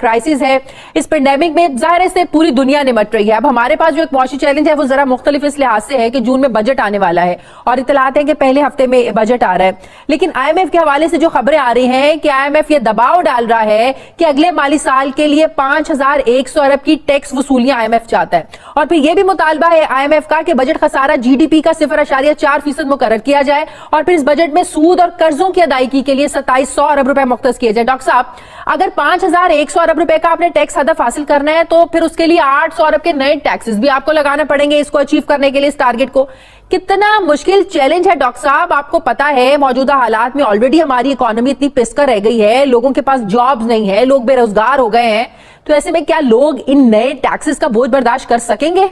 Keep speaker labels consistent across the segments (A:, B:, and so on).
A: Crisis है, इस pandemic में जाहिर है से पूरी दुनिया निमट रही है। अब हमारे पास जो एक मौशी चैलेंज है वो जरा मुख्तलिफ इस लिहाज से है कि जून में बजट आने वाला है और इतलात है कि पहले हफ्ते में बजट आ रहा है, लेकिन IMF के हवाले से जो खबरें आ रही हैं कि IMF ये दबाव डाल रहा है कि अगले माली साल के लिए 5,100 अरब की टैक्स वसूलियां IMF चाहता है। और फिर यह भी मुतालबा है IMF का कि बजट खसारा GDP का 0.4% मुकर्रर किया जाए और फिर इस बजट में सूद और कर्जों की अदायगी के लिए 2700 अरब रुपए मुख्तस किए जाए। डॉक्टर साहब, अगर 5,100 अरब रुपए का आपने टैक्स हदफ हासिल करना है तो फिर उसके लिए 800 अरब के नए टैक्सेस भी आपको लगाने पड़ेंगे इसको अचीव करने के लिए, इस टारगेट को। कितना मुश्किल चैलेंज है डॉक्टर साहब। आपको पता है मौजूदा हालात में ऑलरेडी हमारी इकोनॉमी इतनी पिसकर रह गई है, लोगों के पास जॉब्स नहीं है, लोग बेरोजगार हो गए हैं, तो ऐसे में क्या लोग इन नए टैक्सेस का बोझ बर्दाश्त कर सकेंगे?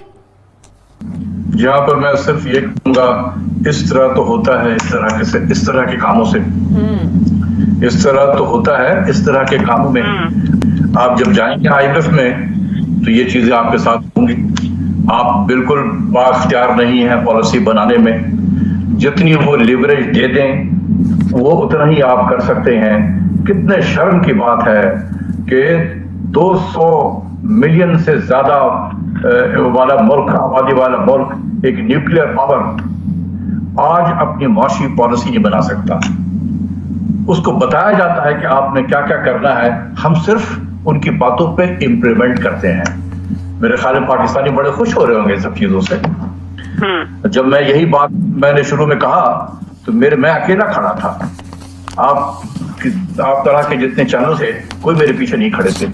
B: यहाँ पर मैं सिर्फ ये कहूंगा, इस तरह तो होता है, इस तरह के कामों से इस तरह तो होता है, इस तरह के कामों में आप जब जाएंगे IMF में तो ये चीजें आपके साथ होंगी। आप बिल्कुल बाख्तियार नहीं है पॉलिसी बनाने में, जितनी वो लिवरेज दे दें वो उतना ही आप कर सकते हैं। कितने शर्म की बात है कि 200 मिलियन से ज्यादा वाला मुल्क, आबादी वाला मुल्क, एक न्यूक्लियर पावर आज अपनी माशी पॉलिसी नहीं बना सकता। उसको बताया जाता है कि आपने क्या क्या करना है, हम सिर्फ उनकी बातों पे इम्प्लीमेंट करते हैं। मेरे ख्याल में पाकिस्तानी बड़े खुश हो रहे होंगे इन सब चीजों से। जब मैं यही बात मैंने शुरू में कहा तो मैं अकेला खड़ा था, आप तरह के जितने चैनल थे कोई मेरे पीछे नहीं खड़े थे,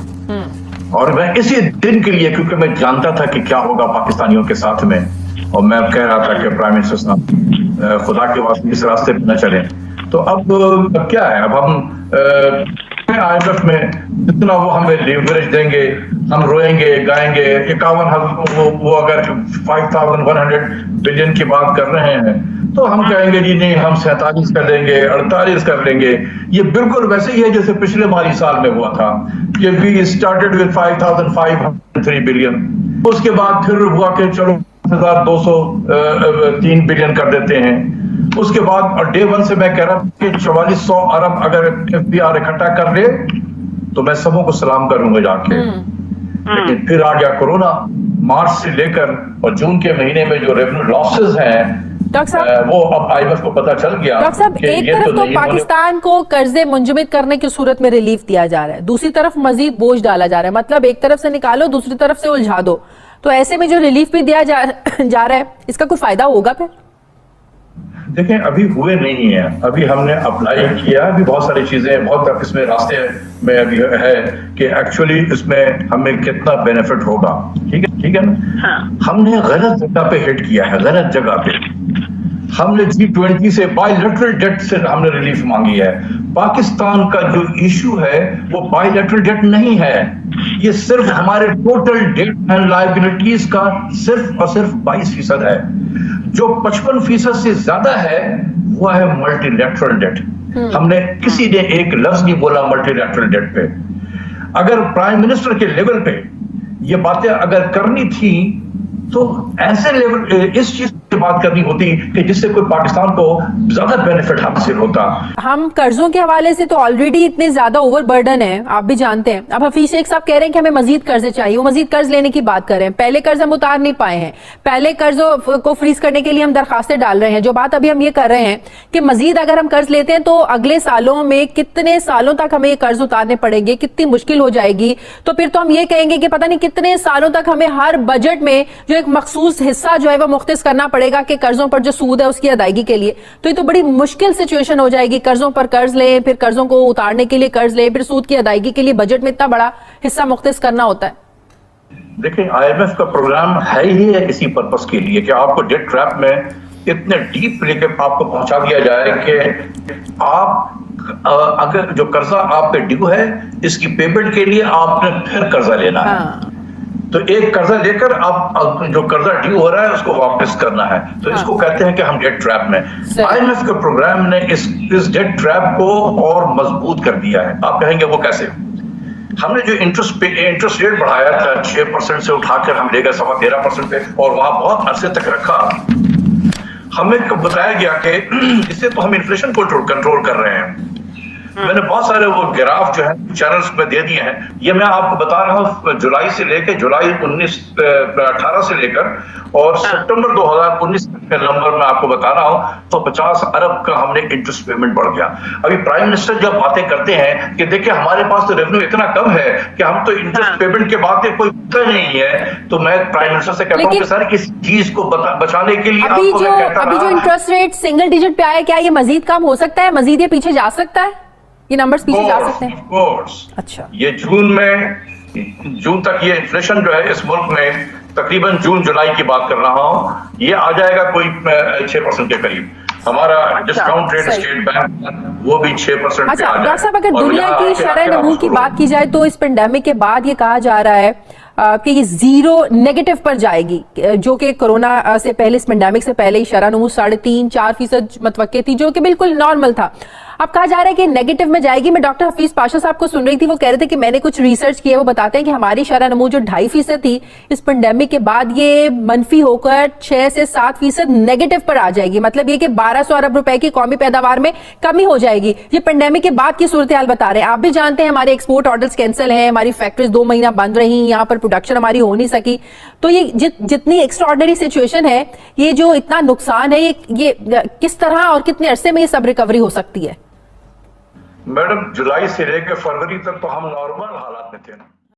B: और मैं इसी दिन के लिए, क्योंकि मैं जानता था कि क्या होगा पाकिस्तानियों के साथ में, और मैं कह रहा था कि प्राइम मिनिस्टर साहब खुदा के वास्ते इस रास्ते पर न चले। तो अब क्या है, अब हम IMF में जितना वो हमें लिवरेज देंगे, हम रोएंगे गाएंगे। 51 वो अगर 5,100 बिलियन की बात कर रहे हैं तो हम कहेंगे जी नहीं, हम 47 कर देंगे, 48 कर लेंगे। ये बिल्कुल वैसे ही है जैसे पिछले माली साल में हुआ था कि वी स्टार्टेड विद 5,503 बिलियन, उसके बाद फिर हुआ कि चलो 1,203 बिलियन कर देते हैं। उसके बाद डे 1 से मैं कह रहा हूं कि 4400 अरब अगर FBR इकट्ठा कर ले तो मैं सबों को सलाम करूंगा जाके। लेकिन फिर आ गया कोरोना। मार्च से लेकर और जून के महीने में जो रेवेन्यू लॉसेस हैं वो अब IMF को पता चल गया।
A: डॉक्टर साहब, एक तरफ तो पाकिस्तान को कर्जे मुंजमद करने की सूरत में रिलीफ दिया जा रहा है, दूसरी तरफ मजीद बोझ डाला जा रहा है। मतलब एक तरफ से निकालो, दूसरी तरफ से उलझा दो। तो ऐसे में जो रिलीफ भी दिया जा रहा है, इसका कोई फायदा होगा फिर?
B: देखें, अभी हुए नहीं है, अभी हमने अप्लाई किया, अभी बहुत सारी चीजें, बहुत इसमें रास्ते में अभी है कि एक्चुअली इसमें हमें कितना बेनिफिट होगा। ठीक है ना? हाँ। हमने गलत जगह पे हिट किया है, गलत जगह पे। हमने G20 से बायलैटरल डेट से हमने रिलीफ मांगी है। पाकिस्तान का जो इशू है वो बायलैटरल डेट नहीं है, ये सिर्फ हमारे टोटल डेट एंड लायबिलिटीज का सिर्फ और सिर्फ 22% है। जो 55% से ज्यादा है वो है मल्टीलैटरल डेट। हमने किसी ने एक लफ्ज नहीं बोला मल्टीलैटरल डेट पे। अगर प्राइम मिनिस्टर के लेवल पे ये बातें अगर करनी थी तो ऐसे लेवल इस चीज की बात करनी होती कि जिससे कोई पाकिस्तान को ज्यादा बेनिफिट हासिल होता।
A: हम कर्जों के हवाले से तो ऑलरेडी इतने ज्यादा ओवरबर्डन है, आप भी जानते हैं। अब हफीज शेख साहब कह रहे हैं कि हमें मजीद कर्जे चाहिए, वो मजीद कर्ज लेने की बात कर रहे हैं। पहले कर्ज हम उतार नहीं पाए हैं, पहले कर्जों को फ्रीज करने के लिए हम दरखास्तें डाल रहे हैं। जो बात अभी हम ये कर रहे हैं कि मजीद अगर हम कर्ज लेते हैं तो अगले सालों में कितने सालों तक हमें ये कर्ज उतारने पड़ेंगे, कितनी मुश्किल हो जाएगी। तो फिर तो हम ये कहेंगे कि पता नहीं कितने सालों तक हमें हर बजट में जो एक मखसूस हिस्सा जो है वो मुख्तस करना पड़ेगा कि कर्जों पर जो सूद है उसकी अदायगी के लिए। तो ये तो बड़ी मुश्किल सिचुएशन हो जाएगी, कर्जों पर कर्ज लें, फिर कर्जों को उतारने के लिए कर्ज लें, फिर सूद की अदायगी के लिए बजट में इतना बड़ा हिस्सा मुख्तस करना होता है।
B: देखिए, IMF का प्रोग्राम है ही है इसी पर्पस के लिए कि आपको डेट ट्रैप में इतने डीप लेके आपको पहुंचा दिया जाए कि आप अगर जो कर्जा आप पे ड्यू है इसकी पेमेंट के लिए आपने फिर कर्जा लेना है। तो एक कर्जा लेकर आप जो कर्जा ड्यू हो रहा है उसको वापस करना है। तो इसको कहते हैं कि हम डेट ट्रैप में। IMF के प्रोग्राम ने इस डेट ट्रैप को और मजबूत कर दिया है। आप कहेंगे वो कैसे? हमने जो इंटरेस्ट रेट बढ़ाया था 6% से उठाकर हम ले गए 13.5% पे, और वहां बहुत अरसे तक रखा। हमें बताया गया कि इससे तो हम इन्फ्लेशन को कंट्रोल कर रहे हैं। मैंने बहुत सारे वो ग्राफ जो है चैनल्स पे दे दिए हैं। ये मैं आपको बता रहा हूँ जुलाई 18 से लेकर और सितंबर 2019 के नंबर में आपको बता रहा हूँ, तो 50 अरब का हमने इंटरेस्ट पेमेंट बढ़ गया। अभी प्राइम मिनिस्टर जब बातें करते हैं कि देखिए हमारे पास तो रेवेन्यू इतना कम है कि हम तो इंटरेस्ट पेमेंट के बाद कोई नहीं है, तो मैं प्राइम मिनिस्टर से कहता हूँ कि सर इस चीज को बचाने के लिए
A: अभी जो इंटरेस्ट रेट सिंगल डिजिट पे आया, क्या ये मजीद कम हो सकता है, मजीद ये पीछे जा सकता है, ये नंबर्स पीछे जा सकते हैं?
B: अच्छा, ये जून तक ये इन्फ्लेशन जो है इस मुल्क में तकरीबन जून जुलाई की बात कर रहा हूँ, ये आ जाएगा कोई 6% के करीब। हमारा डिस्काउंट रेट स्टेट बैंक वो भी 6%
A: अच्छा, डॉक्टर साहब अगर दुनिया की शरह नमू की बात की जाए तो इस पेंडेमिक के बाद ये कहा जा रहा है कि ये 0 नेगेटिव पर जाएगी, जो कि कोरोना से पहले, इस पेंडेमिक से पहले ही शरह नमू 3.5-4% मतवक्के थी, जो कि बिल्कुल नॉर्मल था। अब कहा जा रहा है कि नेगेटिव में जाएगी। मैं डॉक्टर हफीज पाशा साहब को सुन रही थी, वो कह रहे थे कि मैंने कुछ रिसर्च किया, वो बताते हैं कि हमारी शरह नमू जो 2.5% थी इस पेंडेमिक के बाद ये मनफी होकर 6 से 7% नेगेटिव पर आ जाएगी। मतलब ये कि 1200 अरब रुपए की कौमी पैदावार में कमी हो जाएगी। ये पेंडेमिक के बाद की सूरत हाल बता रहे हैं। आप भी जानते हैं हमारे एक्सपोर्ट ऑर्डर्स कैंसिल हैं, हमारी फैक्ट्रीज 2 महीना बंद रही, यहाँ पर प्रोडक्शन हमारी हो नहीं सकी। तो ये जितनी एक्स्ट्राऑर्डिनरी सिचुएशन है, ये जो इतना नुकसान है, ये किस तरह और कितने अरसे में ये सब रिकवरी हो सकती है?
B: मैडम जुलाई से लेकर फरवरी तक तो हम नॉर्मल हालात में थे।